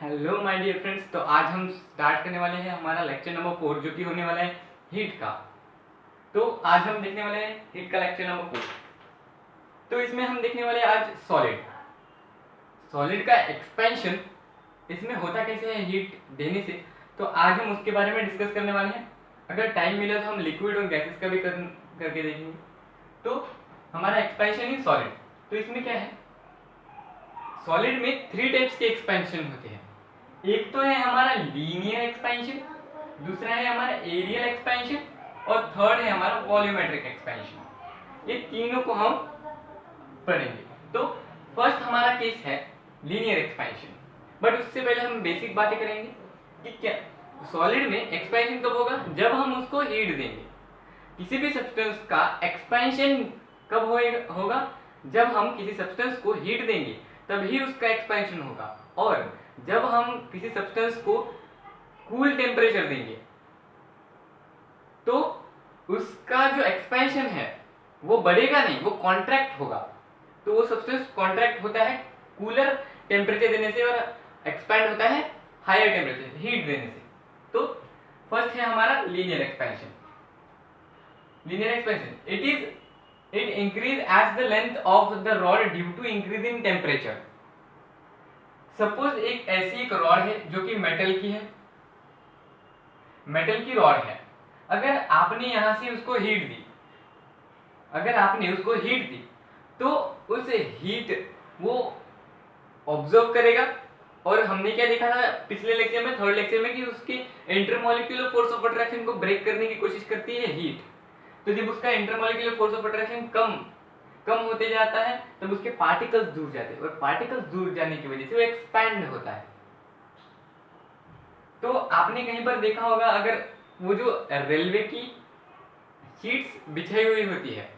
Hello my dear friends. तो आज हम स्टार्ट करने वाले हैं हमारा लेक्चर नंबर 4 जो कि होने वाला है हीट का। तो आज हम देखने वाले हैं हीट का लेक्चर नंबर 4। तो इसमें हम देखने वाले हैं आज सॉलिड सॉलिड का एक्सपेंशन। इसमें होता कैसे है हीट देने से, तो आज हम उसके बारे में डिस्कस करने वाले हैं। अगर टाइम मिला तो हम लिक्विड और गैसेस का भी करके देखेंगे। तो हमारा एक्सपेंशन इन सॉलिड, तो इसमें क्या है, सॉलिड में 3 टाइप्स के एक्सपेंशन होते हैं। एक तो है हमारा लीनियर एक्सपेंशन, दूसरा है हमारा एरियल एक्सपेंशन और थर्ड है हमारा वॉल्यूमेट्रिक एक्सपेंशन। ये तीनों को हम पढ़ेंगे। तो फर्स्ट हमारा केस है लीनियर एक्सपेंशन। बट उससे पहले हम बेसिक बातें करेंगे कि क्या सॉलिड में एक्सपेंशन कब होगा, जब हम उसको हीट देंगे। किसी भी सब्सटेंस का एक्सपेंशन कब होगा, जब हम किसी सब्सटेंस को हीट देंगे तभी उसका एक्सपेंशन होगा। और जब हम किसी सब्सटेंस को कूल टेम्परेचर देंगे तो उसका जो एक्सपेंशन है वो बढ़ेगा नहीं, वो कॉन्ट्रैक्ट होगा। तो वो सब्सटेंस कॉन्ट्रैक्ट होता है कूलर टेम्परेचर देने से और एक्सपैंड होता है हायर टेम्परेचर हीट देने से। तो फर्स्ट है हमारा linear expansion. Linear expansion it increase as the length of the rod due to increase in temperature. Suppose एक रॉड है जो कि मेटल की है, मेटल की रॉड है। अगर आपने यहां से उसको हीट दी, अगर आपने उसको हीट दी तो उस हीट वो ऑब्जर्व करेगा। और हमने क्या देखा था पिछले लेक्चर में, थर्ड लेक्चर में, कि उसकी इंटरमॉलिक्यूलर फोर्स ऑफ अट्रैक्शन को ब्रेक करने की कोशिश करती है हीट। तो जब उसका इंटरमॉलिक्यूलर फोर्स ऑफ अट्रैक्शन कम होते जाता है तब उसके पार्टिकल्स दूर जाते हैं और पार्टिकल्स दूर जाने की वजह से वो एक्सपैंड होता है। तो आपने कहीं पर देखा होगा, अगर वो जो रेलवे की शीट्स बिछाई हुई होती है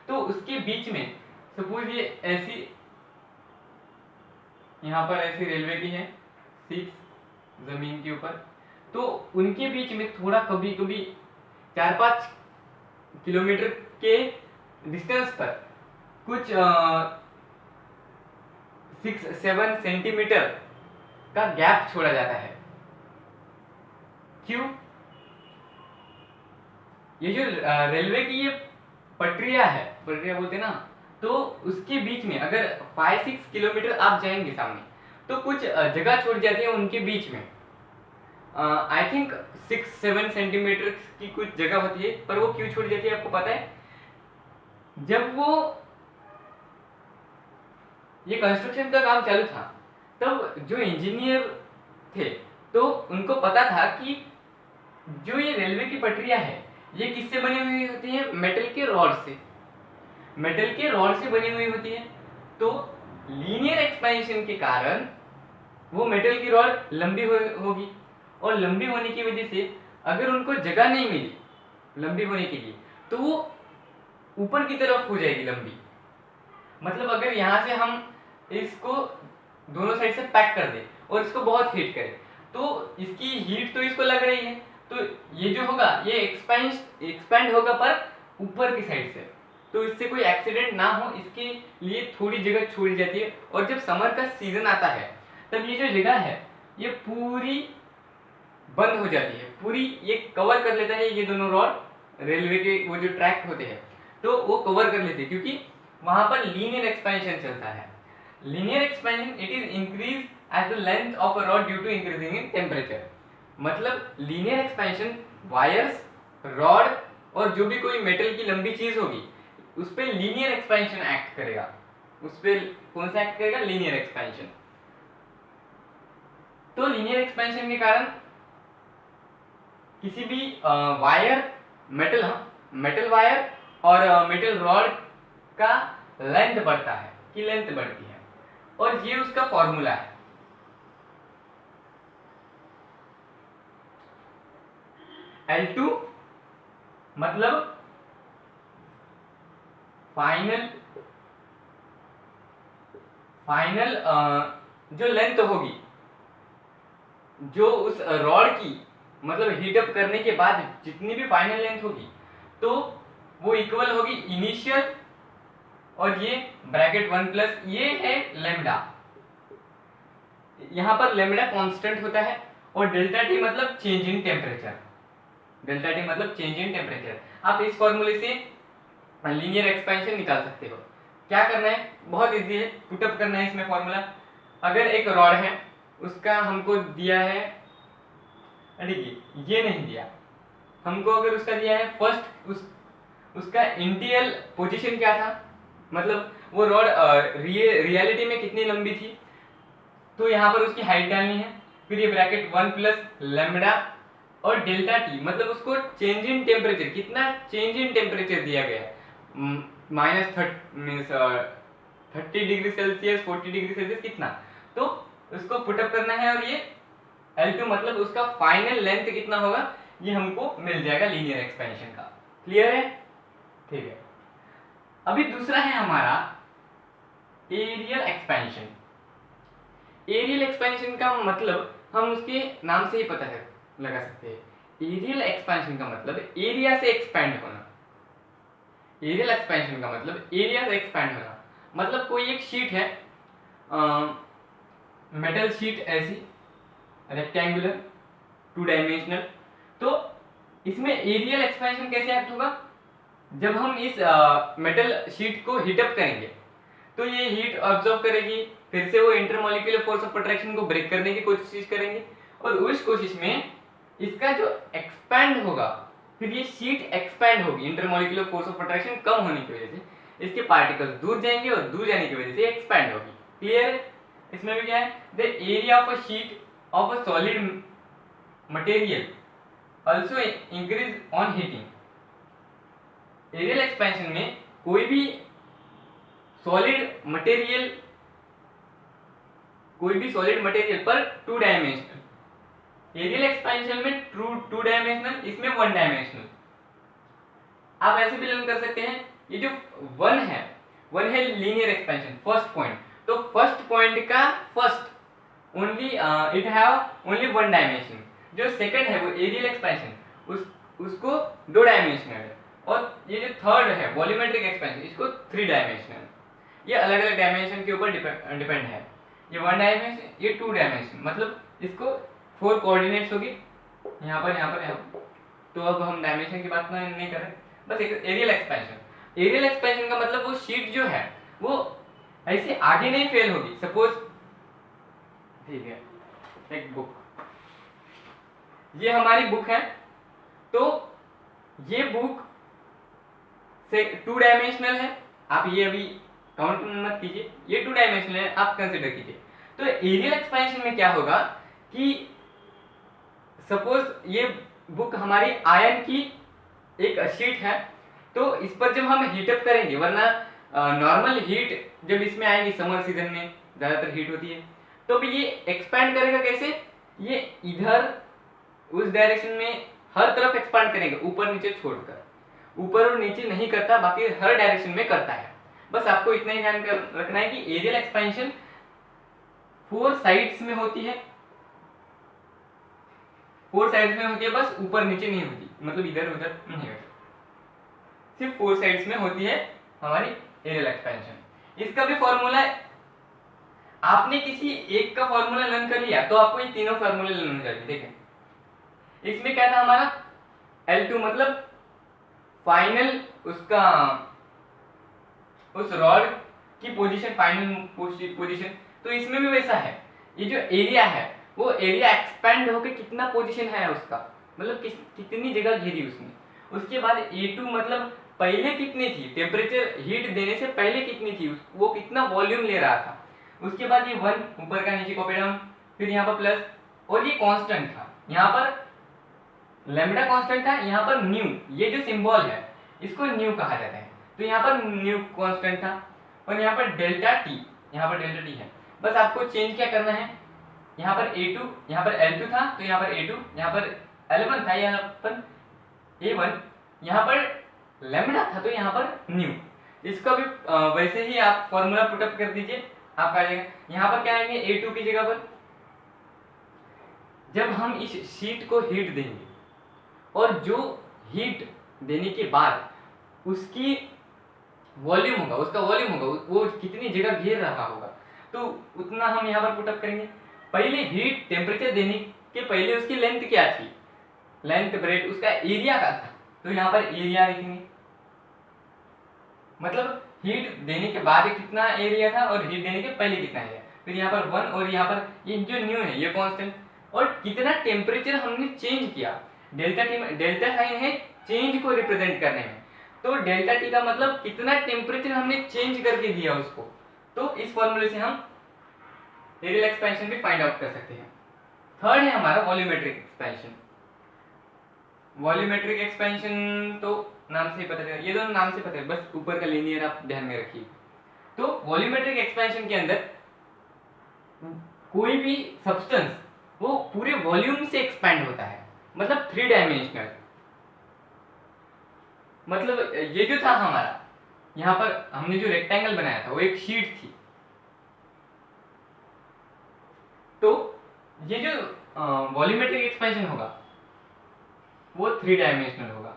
तो उसके बीच में सपोज ये ऐसी, यहाँ पर ऐसी रेलवे की है शीट्स जमीन के ऊपर, तो उनके बीच में थोड़ा कभी कभी 4-5 किलोमीटर के डिस्टेंस पर कुछ 6-7 सेंटीमीटर का गैप छोड़ा जाता है। क्यों? ये जो रेलवे की ये पटरिया बोलते हैं ना, तो उसके बीच में अगर 5-6 किलोमीटर आप जाएंगे सामने तो कुछ जगह छूट जाती है उनके बीच में। आई थिंक 6-7 सेंटीमीटर की कुछ जगह होती है, पर वो क्यों छूट जाती है आपको पता है? जब वो ये कंस्ट्रक्शन का काम चालू था तब जो इंजीनियर थे तो उनको पता था कि जो ये रेलवे की पटरियां है ये किससे बनी हुई होती है, मेटल के रॉड से, मेटल के रॉड से बनी हुई होती है। तो लीनियर एक्सपेंशन के कारण वो मेटल की रॉड लंबी होगी और लंबी होने की वजह से अगर उनको जगह नहीं मिली लंबी होने के लिए तो वो ऊपर की तरफ हो जाएगी लंबी। मतलब अगर यहाँ से हम इसको दोनों साइड से पैक कर दे और इसको बहुत हीट करें तो इसकी हीट तो इसको लग रही है, तो ये जो होगा ये एक्सपैंड होगा पर ऊपर की साइड से। तो इससे कोई एक्सीडेंट ना हो इसके लिए थोड़ी जगह छोड़ी जाती है। और जब समर का सीजन आता है तब ये जो जगह है ये पूरी बंद हो जाती है, पूरी ये कवर कर लेता है। ये दोनों रॉड रेलवे के वो जो ट्रैक होते हैं तो वो कवर कर लेते हैं क्योंकि वहां पर लीनियर एक्सपेंशन चलता है। Linear expansion it is increase at the length of a rod due to increasing in temperature. मतलब लीनियर एक्सपेंशन वायर्स, रॉड और जो भी कोई मेटल की लंबी चीज होगी उस पर लीनियर एक्सपेंशन एक्ट करेगा। उस पर कौन सा एक्ट करेगा? Linear expansion. तो लीनियर एक्सपेंशन के कारण किसी भी वायर, मेटल वायर और मेटल रॉड का लेंथ बढ़ता है, की लेंथ बढ़ती है। और ये उसका फॉर्मूला है। L2 मतलब फाइनल जो लेंथ होगी जो उस रॉड की, मतलब हीट अप करने के बाद जितनी भी फाइनल लेंथ होगी तो वो इक्वल होगी इनिशियल, और ये ब्रैकेट 1 प्लस ये है लेमडा, यहाँ पर लेमडा कांस्टेंट होता है और डेल्टा टी मतलब change in temperature. Delta T मतलब चेंज इन टेम्परेचर। आप इस फॉर्मूले से लीनियर एक्सपेंशन निकाल सकते हो। क्या करना है, बहुत इजी है, पुटअप करना है इसमें फॉर्मूला। अगर एक रॉड है उसका हमको दिया है, देखिए ये नहीं दिया हमको, अगर उसका दिया है फर्स्ट उसका इंटीरियल पोजीशन क्या था, मतलब वो रॉड रियलिटी में कितनी लंबी थी, तो यहाँ पर उसकी हाइट डालनी है। फिर ये ब्रैकेट 1 प्लस लेमडा और डेल्टा टी मतलब उसको चेंज इन टेम्परेचर, कितना चेंज इन टेम्परेचर दिया गया है, -30 डिग्री सेल्सियस 40 डिग्री सेल्सियस कितना, तो उसको पुटअप करना है और ये L2 मतलब उसका फाइनल लेंथ कितना होगा ये हमको मिल जाएगा लीनियर एक्सपेंशन का। क्लियर है? ठीक है। अभी दूसरा है हमारा एरियल एक्सपेंशन। एरियल एक्सपेंशन का मतलब हम उसके नाम से ही पता है लगा सकते हैं। एरियल एक्सपेंशन का मतलब एरिया से एक्सपेंड होना। एरियल एक्सपेंशन का मतलब एरिया से एक्सपेंड होना, मतलब कोई एक शीट है, मेटल शीट ऐसी रेक्टेंगुलर 2 डायमेंशनल, तो इसमें एरियल एक्सपेंशन कैसे एक्ट होगा, जब हम इस मेटल शीट को हीट अप करेंगे तो ये हीट ऑब्जर्व करेगी, फिर से वो इंटरमॉलिक्यूलर फोर्स ऑफ अट्रैक्शन को ब्रेक करने की कोशिश करेंगे और उस कोशिश में इसका जो एक्सपैंड होगा, फिर ये शीट एक्सपैंड होगी इंटरमॉलिक्यूलर फोर्स ऑफ अट्रैक्शन कम होने की वजह से, इसके पार्टिकल्स दूर जाएंगे और दूर जाने की वजह से एक्सपैंड होगी। क्लियर है? इसमें भी क्या है, the area of a sheet of a solid material also increase on heating। Areal expansion में कोई भी सॉलिड मटेरियल पर 2 डायमेंशनल, एरियल एक्सपेंशन में टू डायमेंशनल, इसमें 1 डायमेंशनल। आप ऐसे भी लर्न कर सकते हैं, ये जो 1 है लीनियर एक्सपेंशन फर्स्ट पॉइंट, तो फर्स्ट पॉइंट का first only it have only 1 dimension. जो सेकंड है वो एरियल एक्सपेंशन उसको 2 डायमेंशनल है, और ये जो थर्ड है वॉल्यूमेट्रिक एक्सपेंशन इसको 3 डायमेंशनल। ये अलग अलग डायमेंशन के ऊपर डिपेंड है। ये 1 डायमेंशन, ये 2 डायमेंशन, मतलब इसको 4 कोऑर्डिनेट्स होगी यहाँ पर। तो अब हम डायमेंशन की बात नहीं कर रहे, बस एक एरियल एक्सपेंशन। एरियल एक्सपेंशन का मतलब वो शीट जो है वो ऐसे आगे नहीं फेल होगी। सपोज ठीक है, एक बुक, ये हमारी बुक है, तो ये बुक से 2 डायमेंशनल है, आप ये अभी काउंट मत कीजिए, ये 2 डायमेंशनल है, आप कंसीडर कीजिए। तो एरियल एक्सपेंशन में क्या होगा कि सपोज ये बुक हमारी आयरन की एक शीट है, तो इस पर जब हम हीटअप करेंगे, वरना नॉर्मल हीट जब इसमें आएगी समर सीजन में ज्यादातर हीट होती है, तो भी ये एक्सपैंड करेगा कैसे, ये इधर उस डायरेक्शन में हर तरफ एक्सपैंड करेगा, ऊपर नीचे छोड़कर। ऊपर और नीचे नहीं करता, बाकी हर डायरेक्शन में करता है। बस आपको इतना ही ध्यान रखना है कि एरियल एक्सपेंशन 4 साइड्स में होती है, 4 साइड्स में होती है, बस ऊपर नीचे नहीं होती, मतलब इधर उधर नहीं होती, सिर्फ 4 साइड्स में होती है हमारी एरियल एक्सपेंशन। इसका भी फॉर्मूला, आपने किसी एक का फॉर्मूला लर्न कर लिया तो आपको ये तीनों फॉर्मूले लर्न हो जाएंगे। देखें इसमें क्या था हमारा, L2 मतलब फाइनल उसका उस रॉड की पोजीशन, फाइनल पोजीशन, तो इसमें भी वैसा है। ये जो एरिया है वो एरिया एक्सपेंड होकर कितना पोजीशन है उसका, मतलब कितनी जगह घेरी उसने। उसके बाद A2 मतलब पहले कितनी थी, टेम्परेचर हीट देने से पहले कितनी थी, वो कितना वॉल्यूम ले रहा था। उसके बाद ये 1 ऊपर का नीचे कॉपी डाउन, फिर यहाँ पर प्लस, और ये कांस्टेंट था, यहाँ पर लैम्बडा कांस्टेंट था, यहाँ पर न्यू, ये जो सिंबल है इसको न्यू कहा जाता है, तो यहाँ पर न्यू कांस्टेंट था, और यहाँ पर डेल्टा टी, यहाँ पर डेल्टा टी है। बस आपको चेंज क्या करना है, यहाँ पर A2, यहाँ पर L2 था तो यहाँ पर A2, यहाँ पर L1 था, यहाँ पर A1, यहाँ पर लैम्बडा था तो यहाँ पर न्यू। इसका भी वैसे ही आप फॉर्मूला पुटअप कर दीजिए, आपका आ जाएगा। यहाँ पर क्या आएंगे, A2 की जगह पर जब हम इस शीट को हीट देंगे और जो हीट देने के बाद उसकी वॉल्यूम होगा, उसका वॉल्यूम होगा, वो कितनी जगह घेर रहा होगा, तो उतना हम यहाँ पर पुटअप करेंगे। पहले हीट टेम्परेचर देने के पहले उसकी लेंथ क्या थी, लेंथ ब्रेड उसका एरिया का था, तो यहाँ पर एरिया लिखेंगे, मतलब हीट देने के बाद कितना एरिया था और हीट देने के पहले कितना एरिया, फिर यहाँ पर 1 और यहाँ पर ये जो न्यू है ये कांस्टेंट, और कितना टेम्परेचर हमने चेंज किया, डेल्टा टी, डेल्टा साइन है चेंज को रिप्रेजेंट करने में, तो डेल्टा टी का मतलब कितना टेम्परेचर हमने चेंज करके दिया उसको, तो इस फॉर्मूले से हम एरियल एक्सपेंशन भी फाइंड आउट कर सकते हैं। थर्ड है हमारा वॉल्यूमेट्रिक एक्सपेंशन। वॉल्यूमेट्रिक एक्सपेंशन तो नाम से ही पता चलेगा, ये दोनों नाम से पता है, बस ऊपर का लीनियर आप ध्यान में रखिए। तो वॉल्यूमेट्रिक एक्सपेंशन के अंदर कोई भी सब्सटेंस वो पूरे वॉल्यूम से एक्सपैंड होता है, मतलब 3 डायमेंशनल। मतलब ये जो था हमारा, यहाँ पर हमने जो रेक्टेंगल बनाया था वो एक शीट थी, तो ये जो वॉल्यूमेट्रिक एक्सपेंशन होगा वो 3 डायमेंशनल होगा।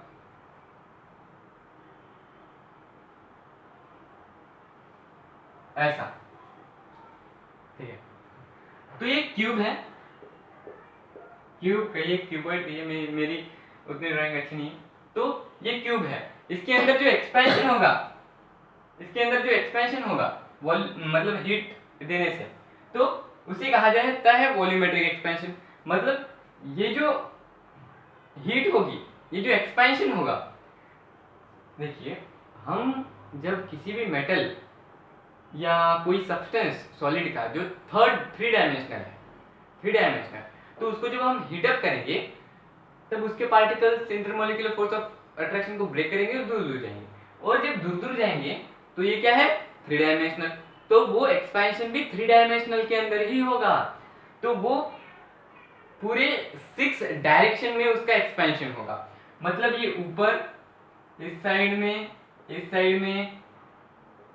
ऐसा, ठीक है। तो ये क्यूब है, क्यूब कहिए, क्यूबॉइड कहिए, मेरी उतनी ड्राइंग अच्छी नहीं है, तो ये क्यूब है। इसके अंदर जो एक्सपेंशन होगा, इसके अंदर जो एक्सपेंशन होगा मतलब हीट देने से, तो उसे कहा जाता है वॉल्यूमेट्रिक एक्सपेंशन। मतलब ये जो हीट होगी, ये जो एक्सपेंशन होगा, देखिए हम जब किसी भी मेटल या कोई सब्सटेंस सॉलिड का जो थ्री डायमेंशनल है, 3 डायमेंशनल, तो उसको जब हम हीट अप करेंगे तब उसके particles intermolecular force of attraction को ब्रेक करेंगे और दूर दूर जाएंगे, और जब दूर दूर जाएंगे तो ये क्या है 3 डायमेंशनल, तो वो एक्सपेंशन भी 3 डायमेंशनल के अंदर ही होगा, तो वो पूरे 6 डायरेक्शन में उसका एक्सपेंशन होगा। मतलब ये ऊपर, इस साइड में, इस साइड में,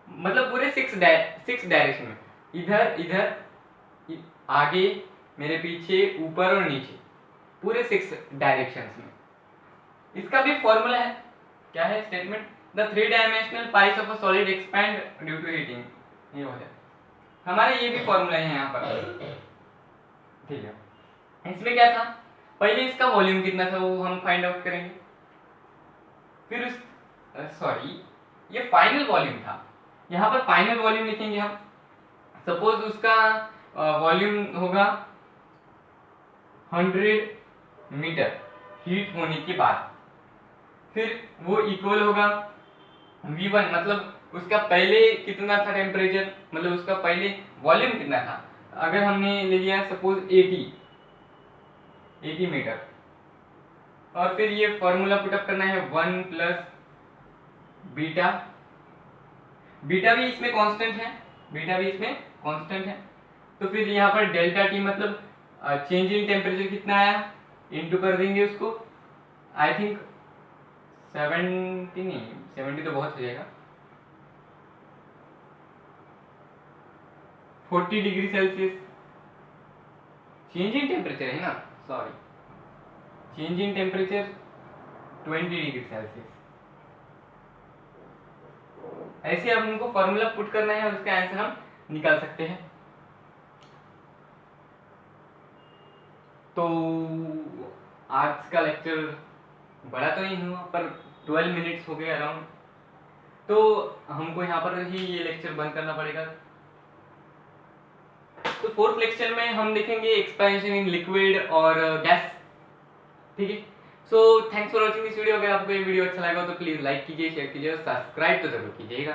मतलब पूरे 6 डायरेक्शन में, इधर इधर, आगे, मेरे पीछे, ऊपर और नीचे, पूरे 6 डायरेक्शंस में। इसका भी फॉर्मूला है, क्या है statement, the 3 dimensional piece of a solid expand due to heating, ये हो जाए हमारे, ये भी फॉर्मूला है यहाँ पर, ठीक है। इसमें क्या था, पहले इसका वॉल्यूम कितना था वो हम फाइंड आउट करेंगे, फिर उस ये फाइनल वॉल्यूम था, यहाँ पर फाइनल वॉल्यूम लिखेंगे हम। सपोज उसका वॉल्यूम होगा 100 मीटर हीट होने के बाद, फिर वो इक्वल होगा V1, मतलब उसका पहले कितना था टेम्परेचर, मतलब उसका पहले वॉल्यूम कितना था, अगर हमने ले लिया सपोज 80 मीटर, और फिर ये फॉर्मूला पुटअप करना है 1 प्लस बीटा, बीटा भी इसमें कांस्टेंट है, बीटा भी इसमें कांस्टेंट है, तो फिर यहाँ पर डेल्टा टी मतलब चेंज इन टेम्परेचर कितना आया, इनटू कर देंगे उसको, आई थिंक 70 नहीं, 70 तो बहुत हो जाएगा, 40 degree Celsius change in temperature है ना, sorry, change in temperature 20 degree Celsius, ऐसे अब उनको फॉर्मूला पुट करना है और उसका आंसर हम निकाल सकते हैं। तो आज का लेक्चर बड़ा तो नहीं हुआ, पर 12 मिनट्स हो गए अराउंड, तो हमको यहाँ पर ही ये लेक्चर बंद करना पड़ेगा। तो 4th लेक्चर में हम देखेंगे एक्सपेंशन इन लिक्विड और गैस, ठीक है। So thanks for watching this video. अगर आपको ये वीडियो अच्छा लगा तो प्लीज लाइक कीजिए, शेयर कीजिए और सब्सक्राइब तो जरूर कीजिएगा।